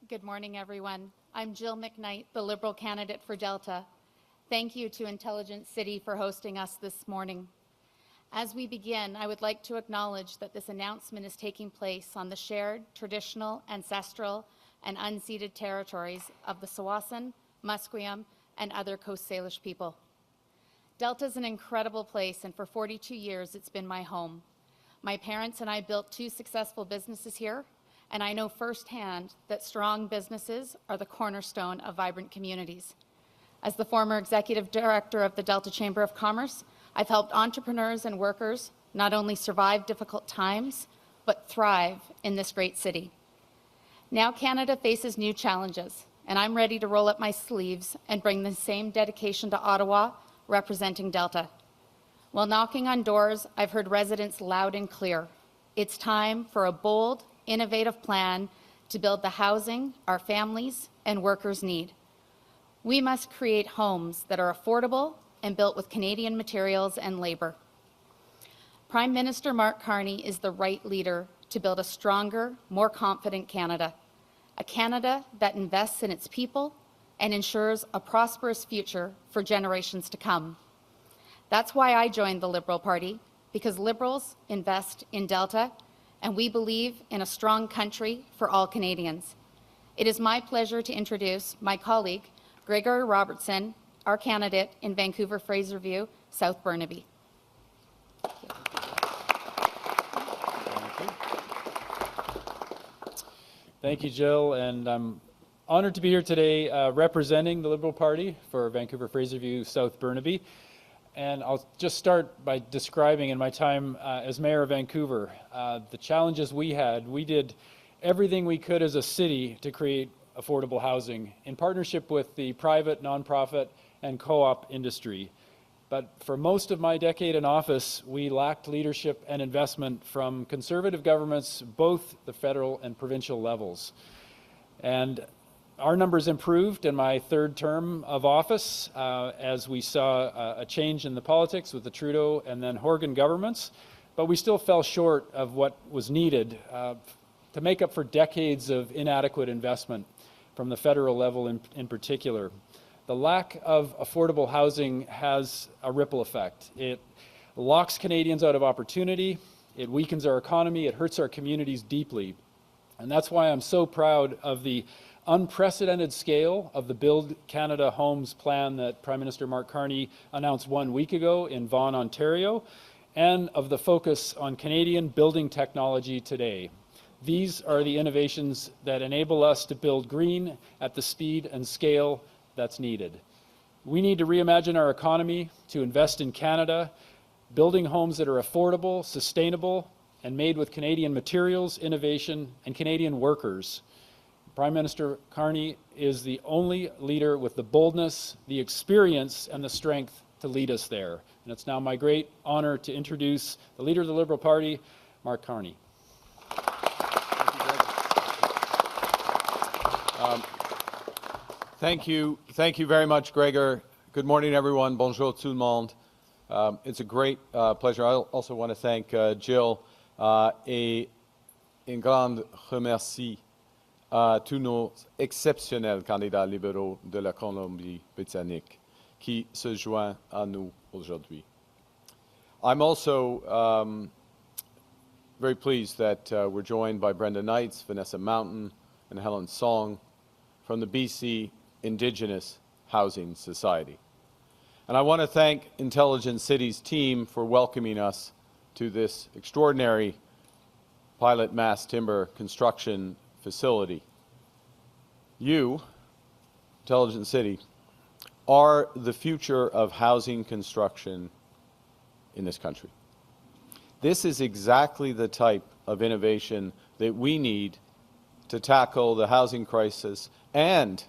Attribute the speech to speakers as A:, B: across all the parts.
A: Good morning, everyone. I'm Jill McKnight, the Liberal candidate for Delta. Thank you to Intelligent City for hosting us this morning. As we begin, I would like to acknowledge that this announcement is taking place on the shared, traditional, ancestral, and unceded territories of the Tsawwassen, Musqueam, and other Coast Salish people. Delta is an incredible place, and for 42 years, it's been my home. My parents and I built 2 successful businesses here, and I know firsthand that strong businesses are the cornerstone of vibrant communities. As the former executive director of the Delta Chamber of Commerce, I've helped entrepreneurs and workers not only survive difficult times, but thrive in this great city. Now Canada faces new challenges, and I'm ready to roll up my sleeves and bring the same dedication to Ottawa, representing Delta. While knocking on doors, I've heard residents loud and clear. It's time for a bold, innovative plan to build the housing our families and workers need. We must create homes that are affordable and built with Canadian materials and labor. Prime Minister Mark Carney is the right leader to build a stronger, more confident Canada, a Canada that invests in its people and ensures a prosperous future for generations to come. That's why I joined the Liberal Party, because Liberals invest in Delta, and we believe in a strong country for all Canadians. It is my pleasure to introduce my colleague, Gregory Robertson, our candidate in Vancouver-Fraserview, South Burnaby.
B: Thank you, Jill, and I'm honored to be here today representing the Liberal Party for Vancouver-Fraserview, South Burnaby. And I'll just start by describing in my time as Mayor of Vancouver, the challenges we had. We did everything we could as a city to create affordable housing in partnership with the private, nonprofit, and co-op industry. But for most of my decade in office, we lacked leadership and investment from conservative governments, both the federal and provincial levels. And our numbers improved in my 3rd term of office as we saw a change in the politics with the Trudeau and then Horgan governments, but we still fell short of what was needed to make up for decades of inadequate investment from the federal level in particular. The lack of affordable housing has a ripple effect. It locks Canadians out of opportunity, it weakens our economy, it hurts our communities deeply. And that's why I'm so proud of the unprecedented scale of the Build Canada Homes plan that Prime Minister Mark Carney announced 1 week ago in Vaughan, Ontario, and of the focus on Canadian building technology today. These are the innovations that enable us to build green at the speed and scale that's needed. We need to reimagine our economy to invest in Canada, building homes that are affordable, sustainable, and made with Canadian materials, innovation, and Canadian workers. Prime Minister Carney is the only leader with the boldness, the experience, and the strength to lead us there. And it's now my great honor to introduce the leader of the Liberal Party, Mark Carney.
C: Thank you very much, Gregor. Good morning, everyone. Bonjour tout le monde. It's a great pleasure. I also want to thank Jill et un grand remercie à tous nos exceptionnels candidats libéraux de la Colombie-Britannique qui se joignent à nous aujourd'hui. I'm also very pleased that we're joined by Brenda Knights, Vanessa Mountain, and Helen Song from the BC Indigenous Housing Society. And I want to thank Intelligent City's team for welcoming us to this extraordinary pilot mass timber construction facility. You, Intelligent City, are the future of housing construction in this country. This is exactly the type of innovation that we need to tackle the housing crisis and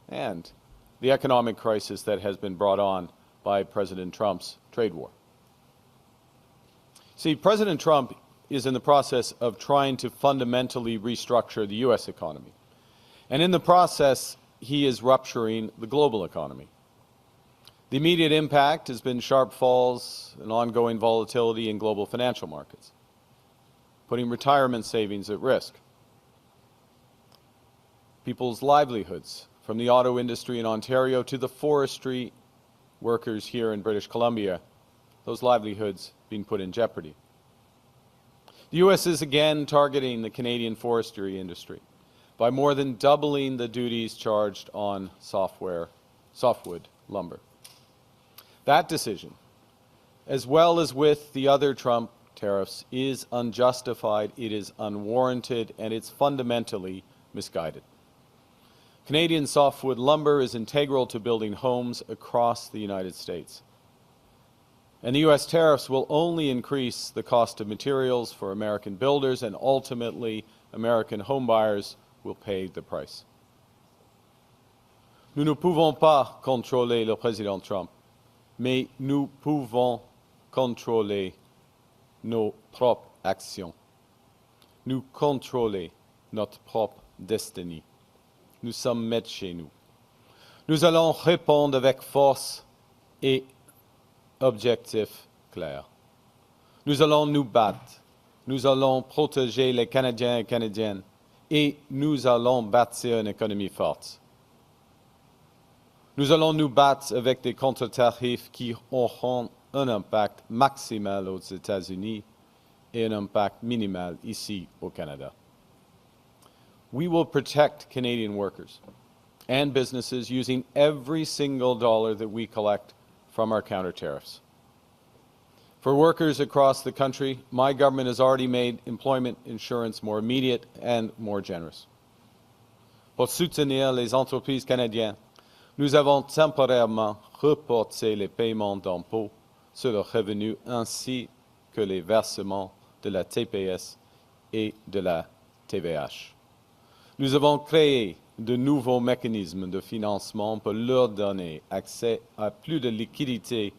C: the economic crisis that has been brought on by President Trump's trade war. See, President Trump is in the process of trying to fundamentally restructure the U.S. economy. And in the process, he is rupturing the global economy. The immediate impact has been sharp falls and ongoing volatility in global financial markets, putting retirement savings at risk. people's livelihoods, from the auto industry in Ontario to the forestry workers here in British Columbia, those livelihoods being put in jeopardy. The U.S. is again targeting the Canadian forestry industry by more than doubling the duties charged on softwood lumber. That decision, as well as with the other Trump tariffs, is unjustified, it is unwarranted, and it's fundamentally misguided. Canadian softwood lumber is integral to building homes across the United States. And the U.S. tariffs will only increase the cost of materials for American builders, and ultimately American homebuyers will pay the price. Nous ne pouvons pas contrôler le président Trump, mais nous pouvons contrôler nos propres actions. Nous contrôler notre propre destinée. Nous sommes maîtres chez nous. Nous allons répondre avec force et objectif clair. Nous allons nous battre. Nous allons protéger les Canadiens et Canadiennes. Et nous allons bâtir une économie forte. Nous allons nous battre avec des contre-tarifs qui auront un impact maximal aux États-Unis et un impact minimal ici au Canada. We will protect Canadian workers and businesses using every single dollar that we collect from our counter tariffs. For workers across the country, my government has already made employment insurance more immediate and more generous. Pour soutenir les entreprises canadiennes, nous avons temporairement reporté les paiements d'impôts sur le revenu ainsi que les versements de la TPS et de la TVH. Nous avons créé de nouveaux mécanismes de financement pour leur donner accès à plus de liquidités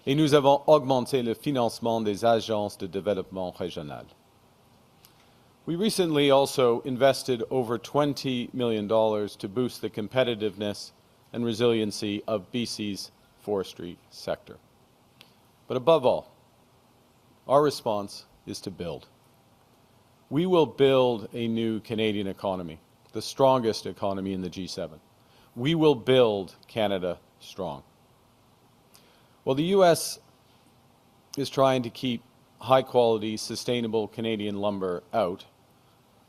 C: et nous avons augmenté le financement des agences de développement régional. We recently also invested over $20 million to boost the competitiveness and resiliency of BC's forestry sector. But above all, our response is to build. We will build a new Canadian economy, the strongest economy in the G7. We will build Canada strong. Well, the U.S. is trying to keep high-quality, sustainable Canadian lumber out.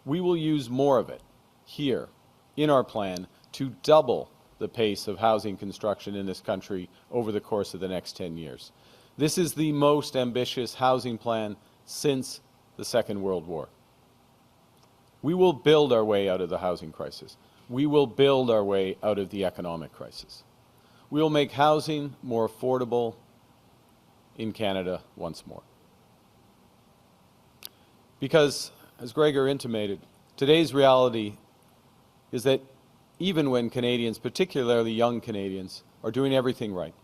C: We will use more of it here in our plan to double the pace of housing construction in this country over the course of the next 10 years. This is the most ambitious housing plan since the Second World War. We will build our way out of the housing crisis. We will build our way out of the economic crisis. We will make housing more affordable in Canada once more. Because, as Gregor intimated, today's reality is that even when Canadians, particularly young Canadians, are doing everything right,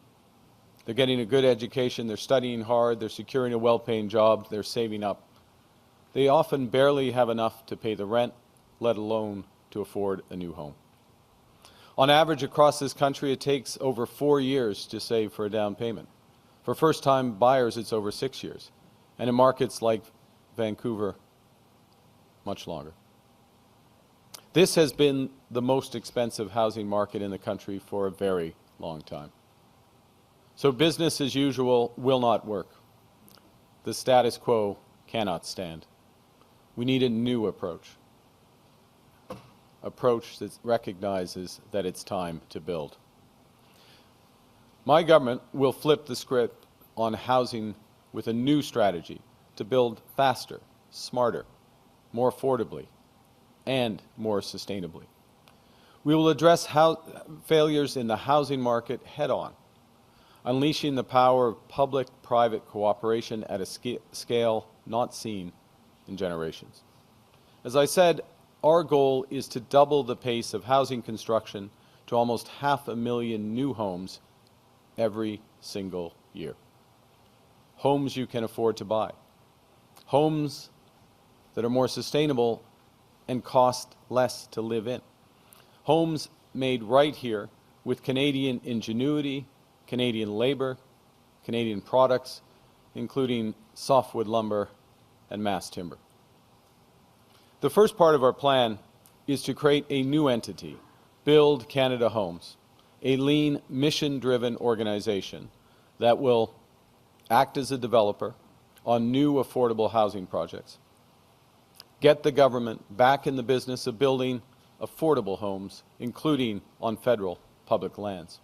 C: they're getting a good education, they're studying hard, they're securing a well-paying job, they're saving up, they often barely have enough to pay the rent, let alone to afford a new home. On average, across this country, it takes over 4 years to save for a down payment. For first-time buyers, it's over 6 years. And in markets like Vancouver, much longer. This has been the most expensive housing market in the country for a very long time. So business as usual will not work. The status quo cannot stand. We need a new approach that recognizes that it's time to build. My government will flip the script on housing with a new strategy to build faster, smarter, more affordably, and more sustainably. We will address failures in the housing market head-on, unleashing the power of public-private cooperation at a scale not seen in generations. As I said, our goal is to double the pace of housing construction to almost 500,000 new homes every single year. Homes you can afford to buy. Homes that are more sustainable and cost less to live in. Homes made right here with Canadian ingenuity, Canadian labor, Canadian products, including softwood lumber and mass timber. The first part of our plan is to create a new entity, Build Canada Homes, a lean, mission-driven organization that will act as a developer on new affordable housing projects, get the government back in the business of building affordable homes, including on federal public lands.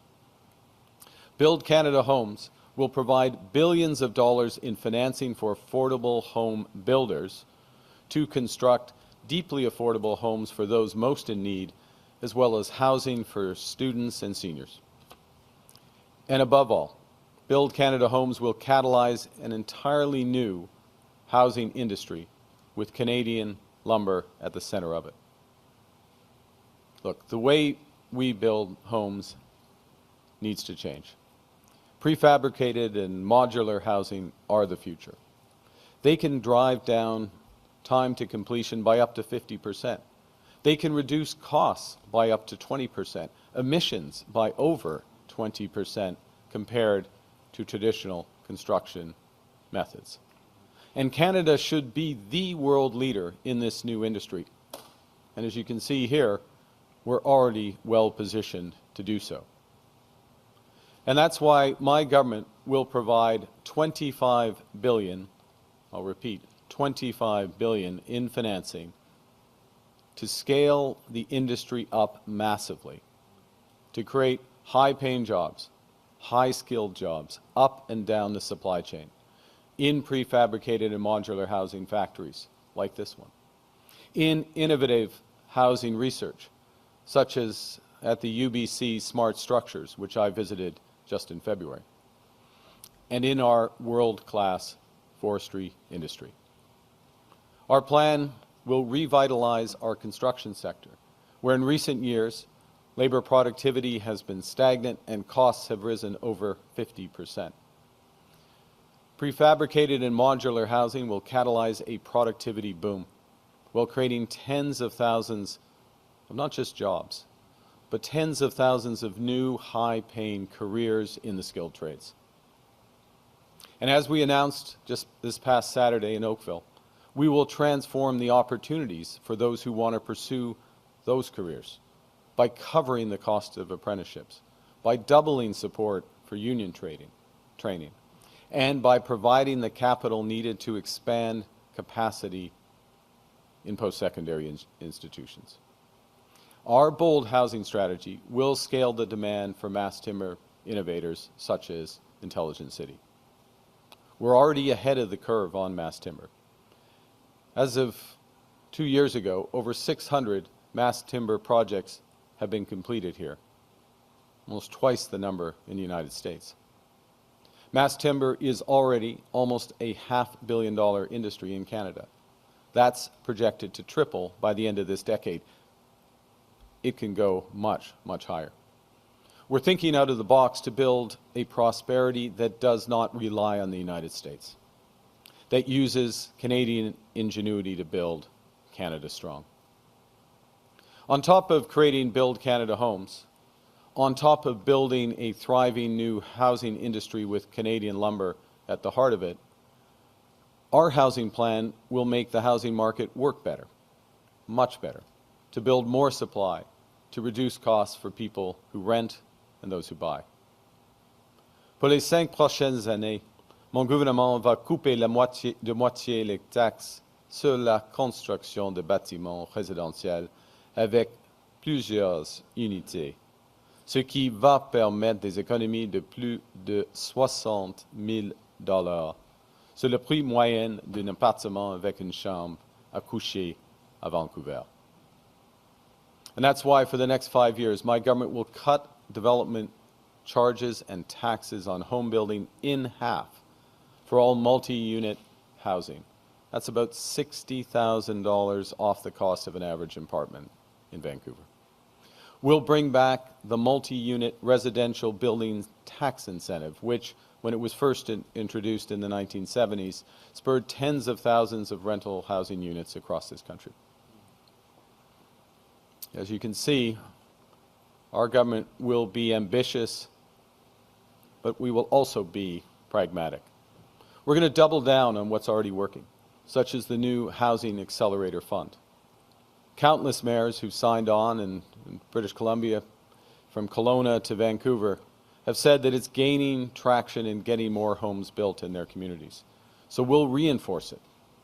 C: Build Canada Homes will provide billions of dollars in financing for affordable home builders to construct deeply affordable homes for those most in need, as well as housing for students and seniors. And above all, Build Canada Homes will catalyze an entirely new housing industry with Canadian lumber at the center of it. Look, the way we build homes needs to change. Prefabricated and modular housing are the future. They can drive down time to completion by up to 50%. They can reduce costs by up to 20%, emissions by over 20% compared to traditional construction methods. And Canada should be the world leader in this new industry. And as you can see here, we're already well positioned to do so. And that's why my government will provide $25 billion, I'll repeat, $25 billion in financing to scale the industry up massively, to create high-paying jobs, high-skilled jobs up and down the supply chain in prefabricated and modular housing factories like this one, in innovative housing research, such as at the UBC Smart Structures, which I visited just in February, and in our world-class forestry industry. Our plan will revitalize our construction sector, where in recent years, labor productivity has been stagnant and costs have risen over 50%. Prefabricated and modular housing will catalyze a productivity boom, while creating tens of thousands of not just jobs, but tens of thousands of new high-paying careers in the skilled trades. And as we announced just this past Saturday in Oakville, we will transform the opportunities for those who want to pursue those careers by covering the cost of apprenticeships, by doubling support for union training, and by providing the capital needed to expand capacity in post-secondary institutions. Our bold housing strategy will scale the demand for mass timber innovators such as Intelligent City. We're already ahead of the curve on mass timber. As of 2 years ago, over 600 mass timber projects have been completed here, almost twice the number in the United States. Mass timber is already almost a $500 million industry in Canada. That's projected to triple by the end of this decade. It can go much, much higher. We're thinking out of the box to build a prosperity that does not rely on the United States, that uses Canadian ingenuity to build Canada strong. On top of creating Build Canada Homes, on top of building a thriving new housing industry with Canadian lumber at the heart of it, our housing plan will make the housing market work better, much better, to build more supply, to reduce costs for people who rent and those who buy. Pour les 5 prochaines années, mon gouvernement va couper de moitié les taxes sur la construction de bâtiments résidentiels avec plusieurs unités, ce qui va permettre des économies de plus de $60 000 sur le prix moyen d'un appartement avec une chambre à coucher à Vancouver. And that's why for the next 5 years, my government will cut development charges and taxes on home building in half for all multi-unit housing. That's about $60,000 off the cost of an average apartment in Vancouver. We'll bring back the multi-unit residential building tax incentive, which, when it was first introduced in the 1970s, spurred tens of thousands of rental housing units across this country. As you can see, our government will be ambitious, but we will also be pragmatic. We're going to double down on what's already working, such as the new Housing Accelerator Fund. Countless mayors who've signed on in British Columbia, from Kelowna to Vancouver, have said that it's gaining traction in getting more homes built in their communities. So we'll reinforce it.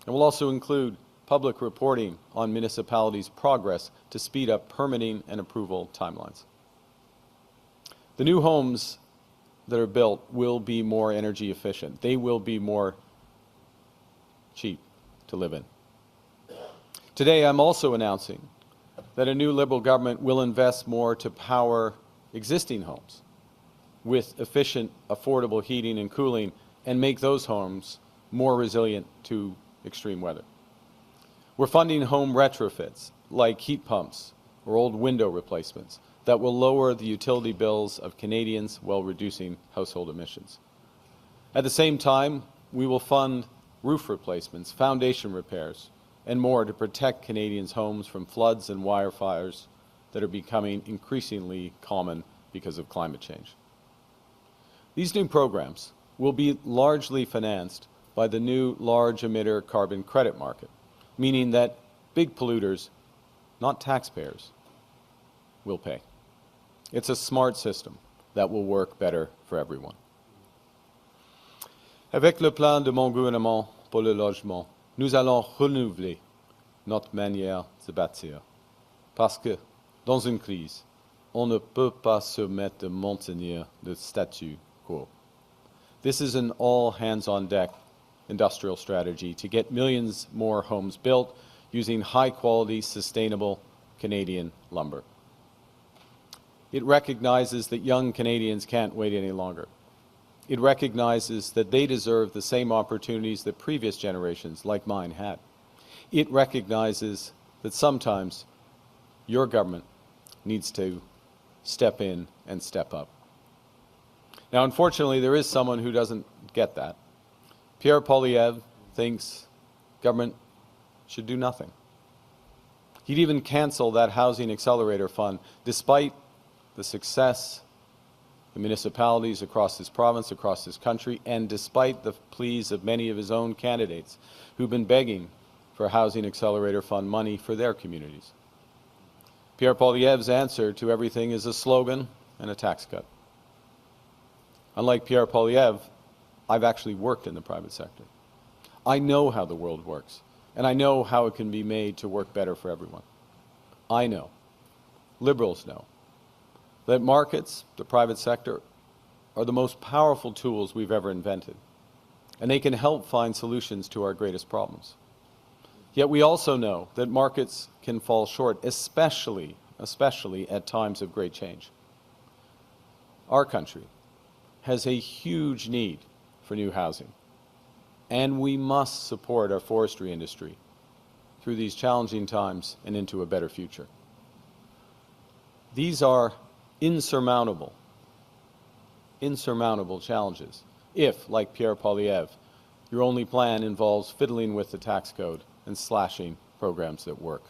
C: And we'll also include public reporting on municipalities' progress to speed up permitting and approval timelines. The new homes that are built will be more energy efficient. They will be more cheap to live in. Today, I'm also announcing that a new Liberal government will invest more to power existing homes with efficient, affordable heating and cooling and make those homes more resilient to extreme weather. We're funding home retrofits like heat pumps or old window replacements that will lower the utility bills of Canadians while reducing household emissions. At the same time, we will fund roof replacements, foundation repairs, and more to protect Canadians' homes from floods and wildfires that are becoming increasingly common because of climate change. These new programs will be largely financed by the new large emitter carbon credit market, meaning that big polluters, not taxpayers, will pay. It's a smart system that will work better for everyone. Avec le plan de mon gouvernement pour le logement, nous allons renouveler notre manière de bâtir. Parce que, dans une crise, on ne peut pas se permettre de maintenir le statu quo. This is an all-hands-on-deck industrial strategy to get millions more homes built using high-quality, sustainable Canadian lumber. It recognizes that young Canadians can't wait any longer. It recognizes that they deserve the same opportunities that previous generations, like mine, had. It recognizes that sometimes your government needs to step in and step up. Now, unfortunately, there is someone who doesn't get that. Pierre Poilievre thinks government should do nothing. He'd even cancel that Housing Accelerator Fund, despite the success of municipalities across this province, across this country, and despite the pleas of many of his own candidates who've been begging for Housing Accelerator Fund money for their communities. Pierre Poilievre's answer to everything is a slogan and a tax cut. Unlike Pierre Poilievre, I've actually worked in the private sector. I know how the world works, and I know how it can be made to work better for everyone. I know, Liberals know, that markets, the private sector, are the most powerful tools we've ever invented, and they can help find solutions to our greatest problems. Yet we also know that markets can fall short, especially at times of great change. Our country has a huge need for new housing, and we must support our forestry industry through these challenging times and into a better future. These are insurmountable challenges if, like Pierre Poilievre, your only plan involves fiddling with the tax code and slashing programs that work.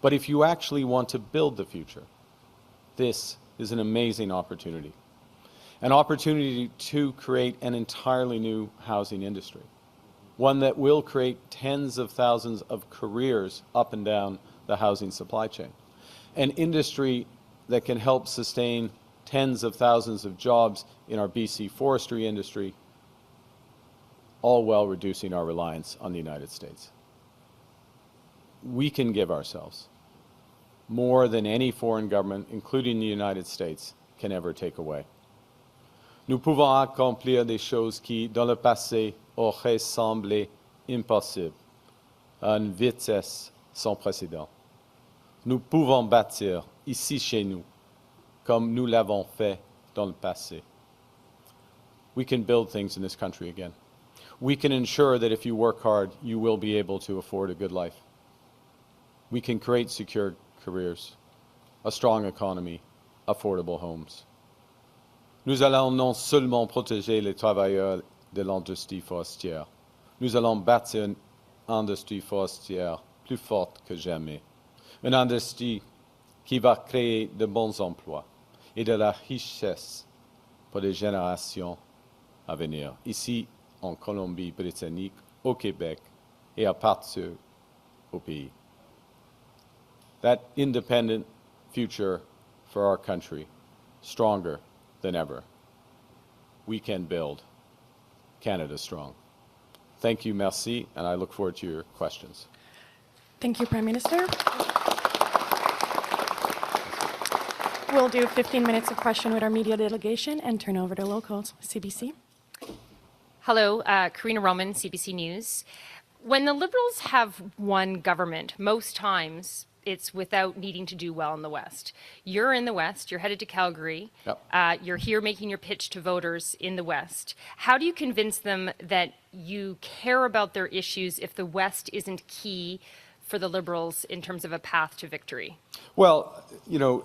C: But if you actually want to build the future, this is an amazing opportunity. An opportunity to create an entirely new housing industry, one that will create tens of thousands of careers up and down the housing supply chain, an industry that can help sustain tens of thousands of jobs in our BC forestry industry, all while reducing our reliance on the United States. We can give ourselves more than any foreign government, including the United States, can ever take away. Nous pouvons accomplir des choses qui, dans le passé, auraient semblé impossibles, à une vitesse sans précédent. Nous pouvons bâtir ici chez nous, comme nous l'avons fait dans le passé. We can build things in this country again. We can ensure that if you work hard, you will be able to afford a good life. We can create secure careers, a strong economy, affordable homes. Nous allons non seulement protéger les travailleurs de l'industrie forestière, nous allons bâtir une industrie forestière plus forte que jamais. Une industrie qui va créer de bons emplois et de la richesse pour les générations à venir, ici en Colombie-Britannique, au Québec et à partout au pays. that independent future for our country stronger than ever. We can build Canada strong. Thank you, merci, and I look forward to your questions.
D: Thank you, Prime Minister. We'll do 15 minutes of question with our media delegation and turn over to locals. CBC.
E: Hello, Karina Roman, CBC News. When the Liberals have won government, most times it's without needing to do well in the West. You're in the West, you're headed to Calgary,
C: Yep.
E: you're here making your pitch to voters in the West. How do you convince them that you care about their issues if the West isn't key for the Liberals in terms of a path to victory?
C: Well, you know,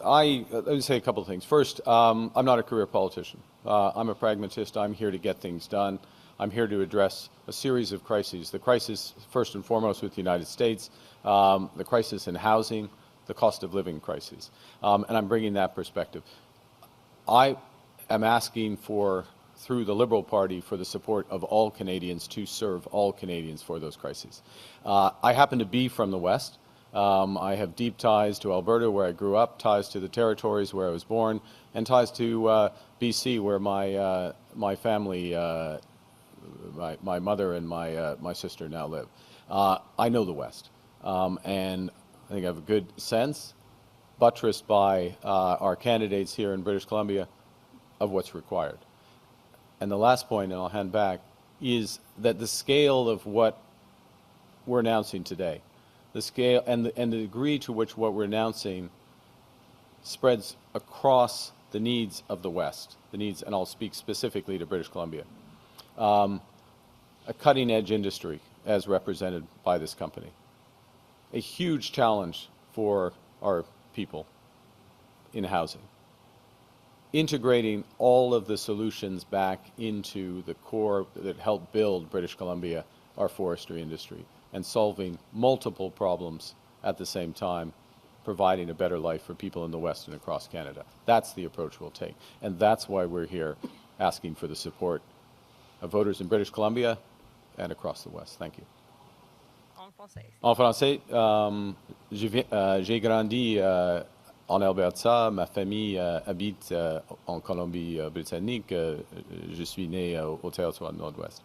C: let me say a couple of things. First, I'm not a career politician. I'm a pragmatist. I'm here to get things done. I'm here to address a series of crises. The crisis, first and foremost, with the United States, the crisis in housing, the cost of living crisis. And I'm bringing that perspective. I am asking for, through the Liberal Party, for the support of all Canadians to serve all Canadians for those crises. I happen to be from the West. I have deep ties to Alberta, where I grew up, ties to the Territories, where I was born, and ties to BC, where my family, my mother and my sister now live. I know the West, and I think I have a good sense, buttressed by our candidates here in British Columbia, of what's required. And the last point, and I'll hand back, is that the scale of what we're announcing today, the scale and the degree to which what we're announcing spreads across the needs of the West, the needs, and I'll speak specifically to British Columbia. A cutting-edge industry, as represented by this company. A huge challenge for our people in housing. Integrating all of the solutions back into the core that help build British Columbia, our forestry industry, and solving multiple problems at the same time, providing a better life for people in the West and across Canada. That's the approach we'll take. And that's why we're here asking for the support of voters in British Columbia and across the West. Thank you. En français, j'ai grandi en Alberta. Ma famille habite en Colombie-Britannique. Je suis né au territoire nord-ouest.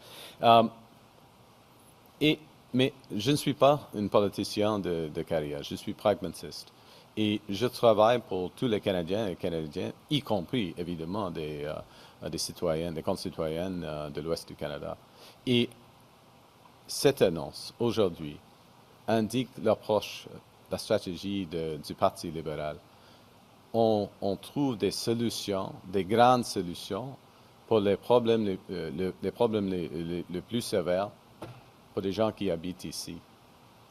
C: Mais je ne suis pas un politicien de carrière. Je suis pragmatiste. Et je travaille pour tous les Canadiens et Canadiennes, y compris évidemment des citoyens, des concitoyennes de l'Ouest du Canada. Et cette annonce aujourd'hui indique l'approche, la stratégie du Parti libéral. On trouve des solutions, des grandes solutions pour les problèmes les plus sévères pour les gens qui habitent ici.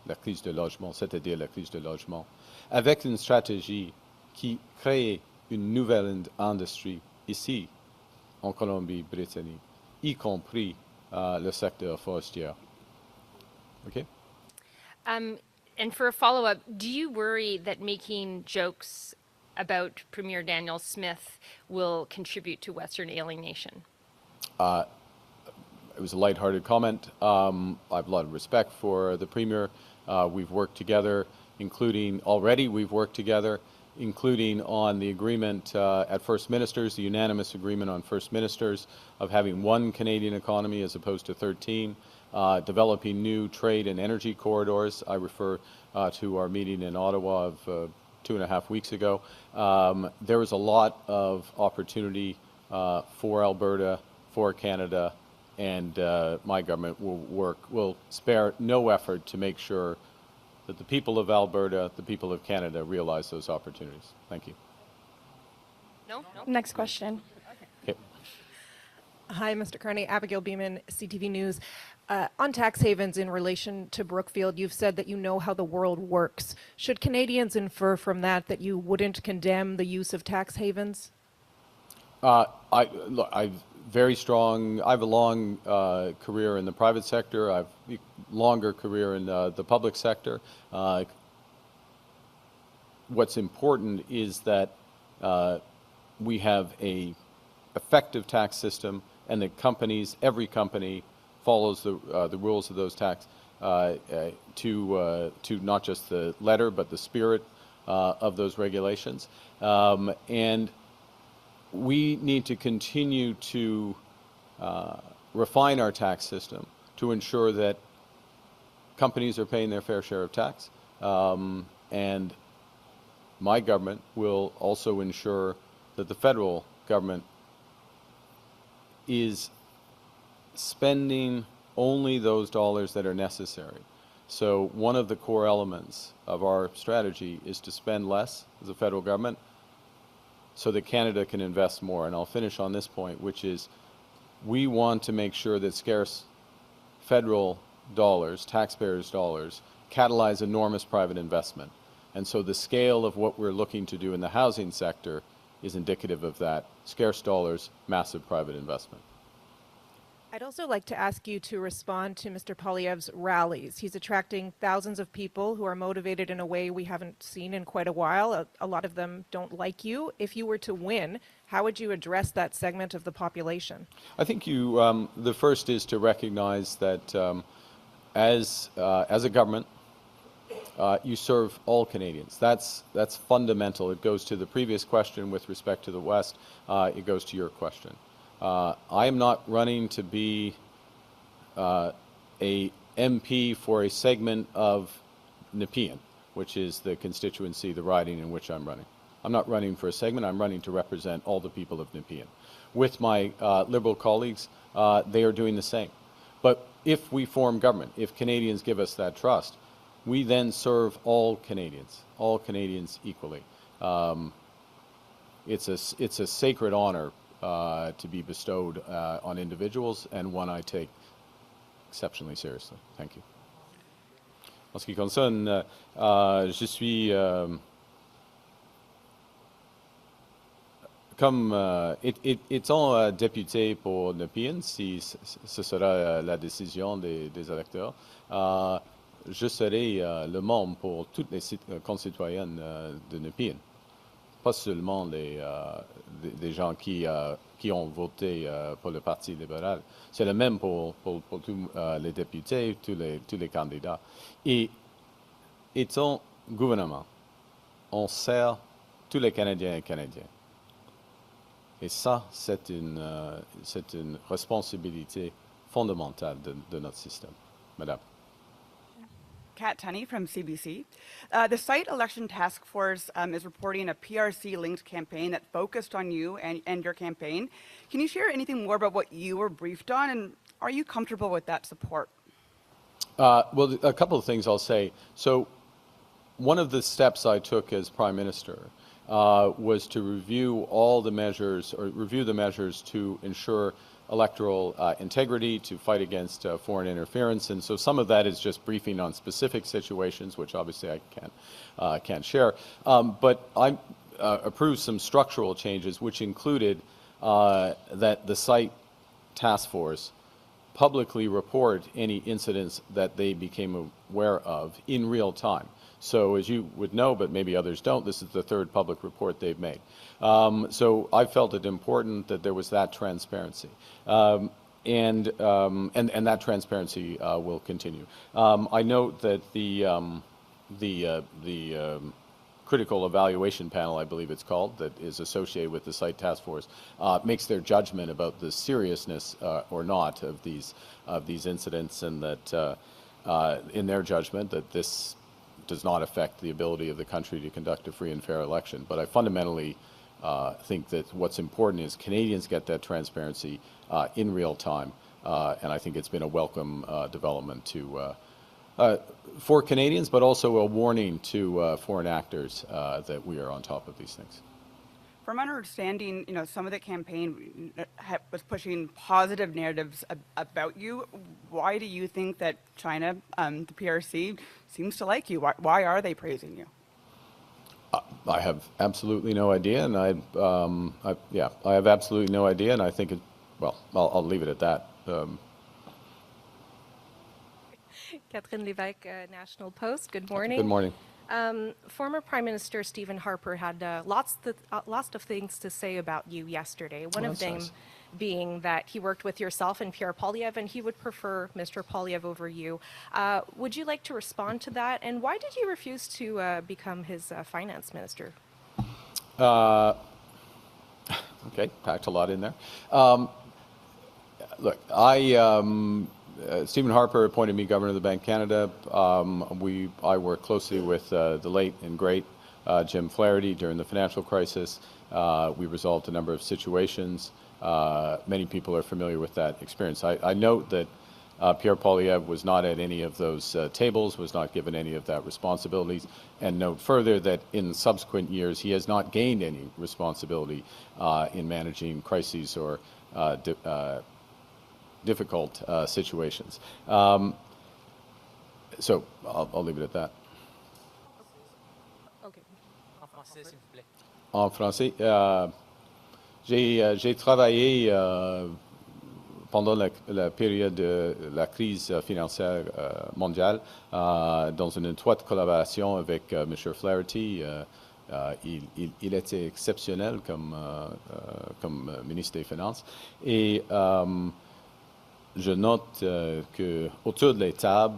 C: La crise de logement, c'est-à-dire la crise de logement, avec une stratégie qui crée une nouvelle industrie ici, en Colombie-Britannique, y compris le secteur forestier. Okay?
E: And for a follow-up, do you worry that making jokes about Premier Daniel Smith will contribute to Western alienation?
C: It was a lighthearted comment. I have a lot of respect for the Premier. We've worked together, including on the agreement at First Ministers, the unanimous agreement on First Ministers of having one Canadian economy as opposed to 13, developing new trade and energy corridors. I refer to our meeting in Ottawa of 2.5 weeks ago. There was a lot of opportunity for Alberta, for Canada, and my government will spare no effort to make sure that the people of Alberta, the people of Canada realize those opportunities. Thank you.
E: No?
D: Next question.
C: Okay.
F: Hi, Mr. Carney. Abigail Beeman, CTV News. On tax havens in relation to Brookfield, you've said that you know how the world works. Should Canadians infer from that you wouldn't condemn the use of tax havens?
C: I have a long career in the private sector. I have a longer career in the public sector. What's important is that we have an effective tax system, and that every company follows the rules of those tax to not just the letter but the spirit of those regulations. And we need to continue to refine our tax system to ensure that companies are paying their fair share of tax. And my government will also ensure that the federal government is spending only those dollars that are necessary. So one of the core elements of our strategy is to spend less as a federal government so that Canada can invest more. And I'll finish on this point, which is we want to make sure that scarce federal dollars, taxpayers' dollars, catalyze enormous private investment. And so the scale of what we're looking to do in the housing sector is indicative of that. Scarce dollars, massive private investment.
F: I'd also like to ask you to respond to Mr. Poilievre's rallies. He's attracting thousands of people who are motivated in a way we haven't seen in quite a while. A lot of them don't like you. If you were to win, how would you address that segment of the population?
C: I think you, the first is to recognize that as a government, you serve all Canadians. That's fundamental. It goes to the previous question with respect to the West. It goes to your question. I am not running to be a MP for a segment of Nepean, which is the constituency, the riding in which I'm running. I'm not running for a segment. I'm running to represent all the people of Nepean. With my Liberal colleagues, they are doing the same. But if we form government, if Canadians give us that trust, we then serve all Canadians equally. It's a sacred honor to be bestowed on individuals, and one I take exceptionally seriously. Thank you. En ce qui concerne, je suis comme étant député pour Nepean, si ce sera la décision des électeurs, je serai le membre pour toutes les concitoyennes de Nepean. Pas seulement des gens qui ont voté pour le Parti libéral. C'est le même pour tous les députés, tous les candidats. Et étant gouvernement, on sert tous les Canadiens et Canadiennes. Et ça, c'est une responsabilité fondamentale de notre système. Madame.
G: Kat Tunney from CBC. The site election task force is reporting a PRC-linked campaign that focused on you and your campaign. Can you share anything more about what you were briefed on, and are you comfortable with that support?
C: Well, a couple of things I'll say. So one of the steps I took as Prime Minister was to review all the measures, or review the measures to ensure electoral integrity, to fight against foreign interference, and so some of that is just briefing on specific situations, which obviously I can't share. But I approved some structural changes, which included that the site task force publicly report any incidents that they became aware of in real time. So as you would know, but maybe others don't, this is the third public report they've made. So I felt it important that there was that transparency. And that transparency will continue. I note that the critical evaluation panel, I believe it's called, that is associated with the site task force, makes their judgment about the seriousness or not of these incidents, and that in their judgment that this does not affect the ability of the country to conduct a free and fair election. But I fundamentally think that what's important is Canadians get that transparency in real time, and I think it's been a welcome development for Canadians, but also a warning to foreign actors that we are on top of these things.
G: From my understanding, some of the campaign was pushing positive narratives about you. Why do you think that China, the PRC, seems to like you? Why are they praising you?
C: I have absolutely no idea, and I have absolutely no idea, and I think I'll leave it at that.
H: Catherine Lévesque, National Post. Good morning.
C: Good morning.
F: Former Prime Minister Stephen Harper had lots of things to say about you yesterday. One of
C: that's
F: them
C: nice.
F: being that he worked with yourself and Pierre Poilievre, and he would prefer Mr. Poilievre over you. Would you like to respond to that? And why did you refuse to become his finance minister?
C: Okay, packed a lot in there. Look, Stephen Harper appointed me Governor of the Bank of Canada. I worked closely with the late and great Jim Flaherty during the financial crisis. We resolved a number of situations. Many people are familiar with that experience. I note that Pierre Poilievre was not at any of those tables, was not given any of that responsibilities, and note further that in subsequent years he has not gained any responsibility in managing crises or difficult situations. So I'll leave it at that.
F: Okay.
C: En français, j'ai travaillé pendant la période de la crise financière mondiale dans une étroite collaboration avec M. Flaherty. Il était exceptionnel comme ministre des Finances. Et je note qu'autour de la table,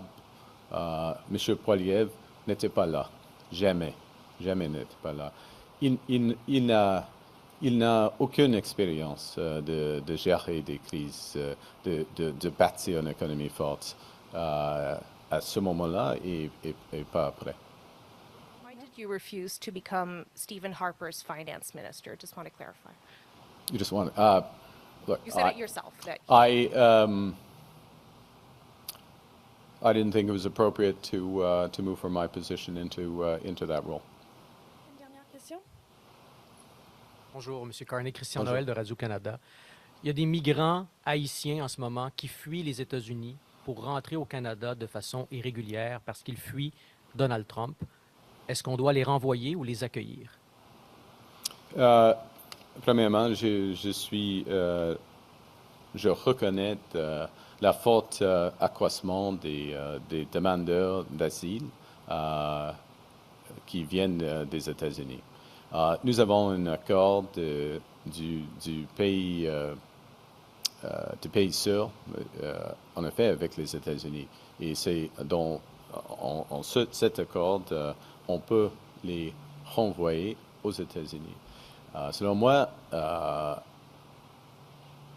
C: M. Poilievre n'était pas là. Jamais. Jamais n'était pas là. Il n'a aucune expérience de gérer des crises, de bâtir une économie forte à ce moment-là et pas après.
F: Why did you refuse to become Stephen Harper's finance minister? Just want to clarify.
C: You just want look.
F: You said it yourself. That
C: I didn't think it was appropriate to move from my position into that role.
D: Une dernière question.
H: Bonjour, M. Carney, Christian
C: Bonjour.
H: Noël de Radio-Canada. Il y a des migrants haïtiens en ce moment qui fuient les États-Unis pour rentrer au Canada de façon irrégulière parce qu'ils fuient Donald Trump. Est-ce qu'on doit les renvoyer ou les accueillir?
C: Premièrement, je reconnais la forte accroissement des demandeurs d'asile qui viennent des États-Unis. Nous avons un accord du pays sûr, en effet, avec les États-Unis. Et c'est dans cet accord, on peut les renvoyer aux États-Unis. Selon moi,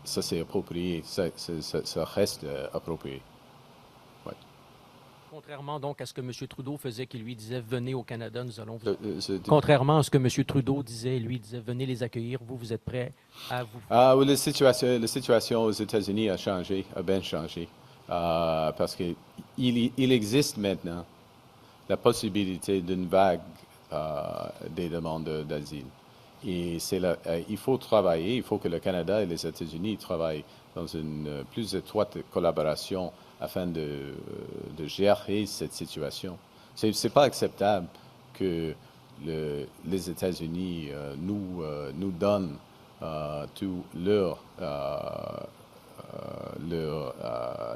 C: ça c'est approprié, ça reste approprié. Ouais.
H: Contrairement donc à ce que M. Trudeau faisait, qui lui disait « Venez au Canada, nous allons vous... »
C: C'est-
H: Contrairement à ce que M. Trudeau disait, lui disait « Venez les accueillir, vous êtes prêts à vous... »
C: Oui, la situation aux États-Unis a changé, a bien changé, parce qu'il existe maintenant la possibilité d'une vague des demandes d'asile. Et il faut travailler, il faut que le Canada et les États-Unis travaillent dans une plus étroite collaboration afin de gérer cette situation. C'est pas acceptable que les États-Unis nous donnent tous leurs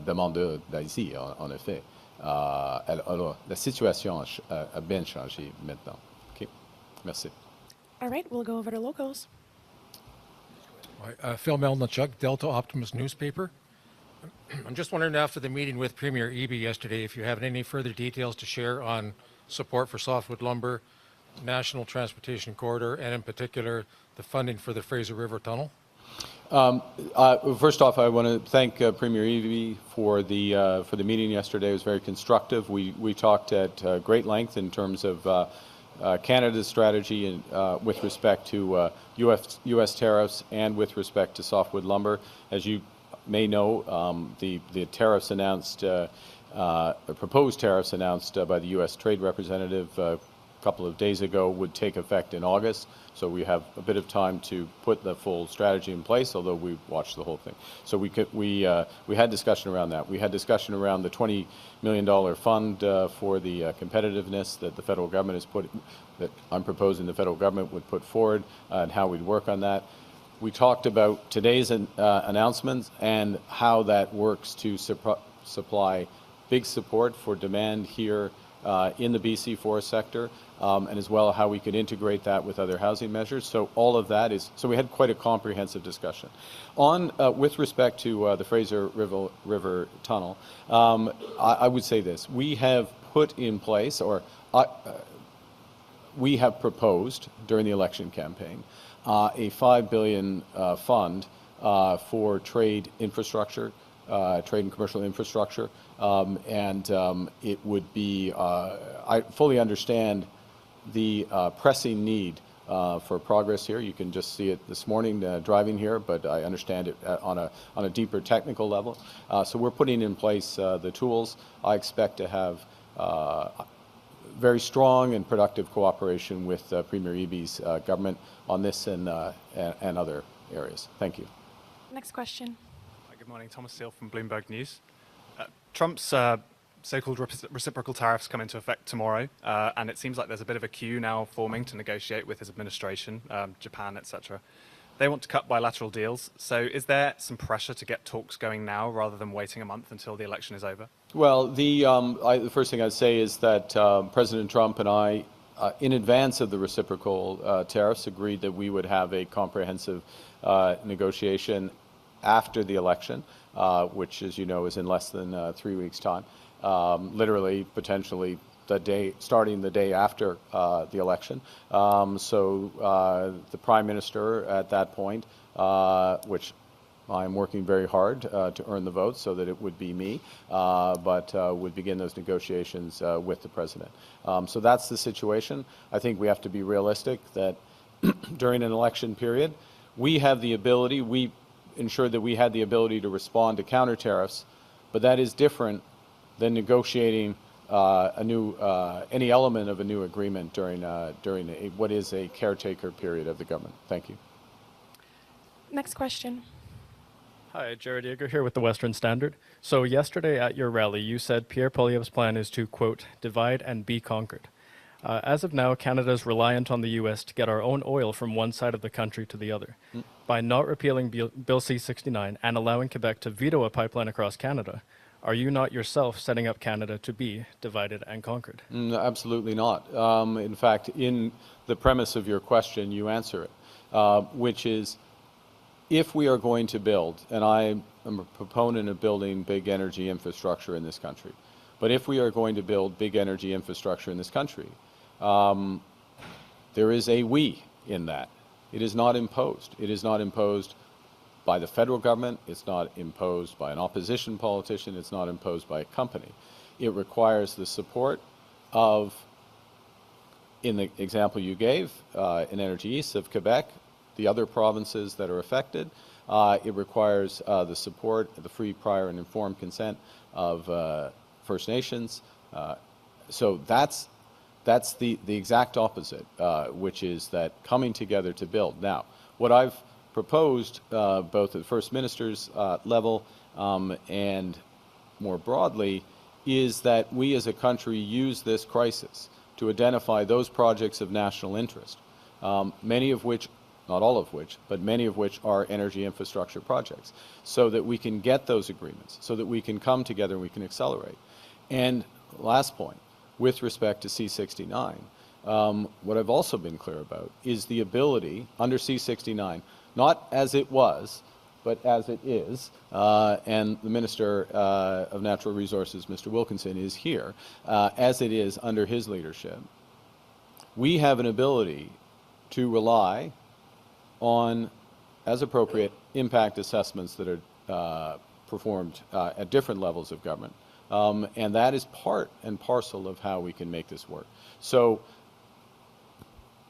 C: demandeurs d'asile, en effet. Alors, la situation a bien changé maintenant. OK? Merci.
D: All right, we'll go over to locals.
I: Phil Melnichuk, Delta Optimist newspaper. I'm just wondering, after the meeting with Premier Eby yesterday, if you have any further details to share on support for softwood lumber, National Transportation Corridor, and in particular, the funding for the Fraser River Tunnel?
C: First off, I want to thank Premier Eby for the meeting yesterday. It was very constructive. We talked at great length in terms of Canada's strategy with respect to U.S. tariffs and with respect to softwood lumber. As you may know, the tariffs announced, proposed tariffs announced by the U.S. Trade Representative a couple of days ago would take effect in August. So we have a bit of time to put the full strategy in place, although we watched the whole thing. So we had discussion around that. We had discussion around the $20 million fund for the competitiveness that the federal government has put, that I'm proposing the federal government would put forward, and how we'd work on that. We talked about today's announcements and how that works to supply big support for demand here in the BC forest sector, and as well how we could integrate that with other housing measures. So all of that is, so we had quite a comprehensive discussion. On, with respect to the Fraser River Tunnel, I would say this. We have put in place, or we have proposed during the election campaign, a $5 billion fund for trade infrastructure, trade and commercial infrastructure, it would be, I fully understand the pressing need for progress here. You can just see it this morning driving here, but I understand it on a deeper technical level. So we're putting in place the tools. I expect to have very strong and productive cooperation with Premier Eby's government on this and other areas. Thank you.
D: Next question.
J: Good morning, Thomas Steele from Bloomberg News. Trump's so-called reciprocal tariffs come into effect tomorrow, and it seems like there's a bit of a queue now forming to negotiate with his administration, Japan, etc. They want to cut bilateral deals. So is there some pressure to get talks going now rather than waiting a month until the election is over?
C: Well, the first thing I'd say is that President Trump and I, in advance of the reciprocal tariffs, agreed that we would have a comprehensive negotiation after the election, which, as you know, is in less than 3 weeks' time. Literally, potentially, starting the day after the election. So the Prime Minister at that point, which I'm working very hard to earn the vote so that it would be me, but would begin those negotiations with the President. So that's the situation. I think we have to be realistic that during an election period, we have the ability, we ensured that we had the ability to respond to counter tariffs, but that is different than negotiating any element of a new agreement during what is a caretaker period of the government. Thank you.
D: Next question.
K: Hi, Jared Yeager here with the Western Standard. So yesterday at your rally, you said Pierre Poilievre's plan is to, quote, divide and be conquered. As of now, Canada is reliant on the U.S. to get our own oil from one side of the country to the other. By not repealing Bill C-69 and allowing Quebec to veto a pipeline across Canada, are you not yourself setting up Canada to be divided and conquered?
C: Absolutely not. In fact, in the premise of your question, you answer it, which is, if we are going to build, and I am a proponent of building big energy infrastructure in this country, but if we are going to build big energy infrastructure in this country, there is a we in that. It is not imposed. It is not imposed by the federal government. It's not imposed by an opposition politician. It's not imposed by a company. It requires the support of, in the example you gave, in Energy East of Quebec, the other provinces that are affected. It requires the support, the free, prior, and informed consent of First Nations. So that's the exact opposite, which is that coming together to build. Now, what I've proposed, both at the First Minister's level and more broadly, is that we as a country use this crisis to identify those projects of national interest, many of which, not all of which, but many of which are energy infrastructure projects, so that we can get those agreements, so that we can come together and we can accelerate. And last point, with respect to C-69, what I've also been clear about is the ability under C-69, not as it was, but as it is, and the Minister of Natural Resources, Mr. Wilkinson, is here, as it is under his leadership. We have an ability to rely on, as appropriate, impact assessments that are performed at different levels of government. And that is part and parcel of how we can make this work. So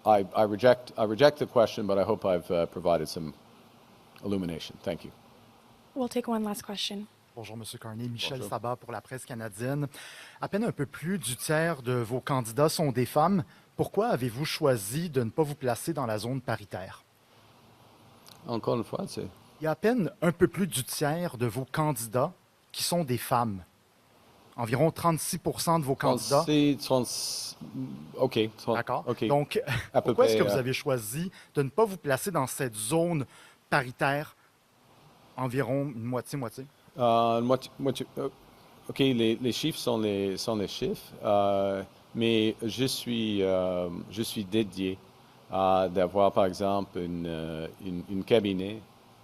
C: I reject the question, but I hope I've provided some illumination. Thank you.
D: We'll take one last question.
L: Bonjour, Monsieur Carney. Michel Sabat pour la presse canadienne. À peine un peu plus du tiers de vos candidats sont des femmes. Pourquoi avez-vous choisi de ne pas vous placer dans la zone paritaire?
C: Encore une fois, c'est...
L: Il y a à peine un peu plus du tiers de vos candidats qui sont des femmes. Environ 36% de vos candidats.
C: 36, OK.
L: D'accord.
C: Okay.
L: Donc,
C: à peu
L: pourquoi est-ce que
C: près,
L: vous avez choisi de ne pas vous placer dans cette zone paritaire, environ une moitié-moitié?
C: OK, les chiffres sont les chiffres, mais je suis dédié à d'avoir, par exemple, une cabinet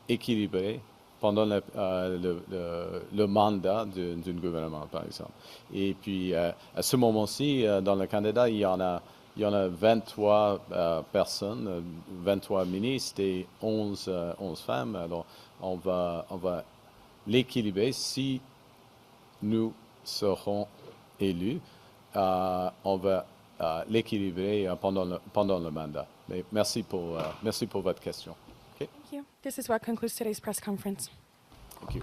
C: équilibré pendant le mandat d'un gouvernement, par exemple. Et puis, à ce moment-ci, dans le Canada, il y en a 23 personnes, 23 ministres et 11 femmes. Alors, on va l'équilibrer si nous serons élus. On va l'équilibrer pendant le mandat. Mais merci pour votre question. Okay?
D: Thank you. This is what concludes today's press conference.
C: Thank you.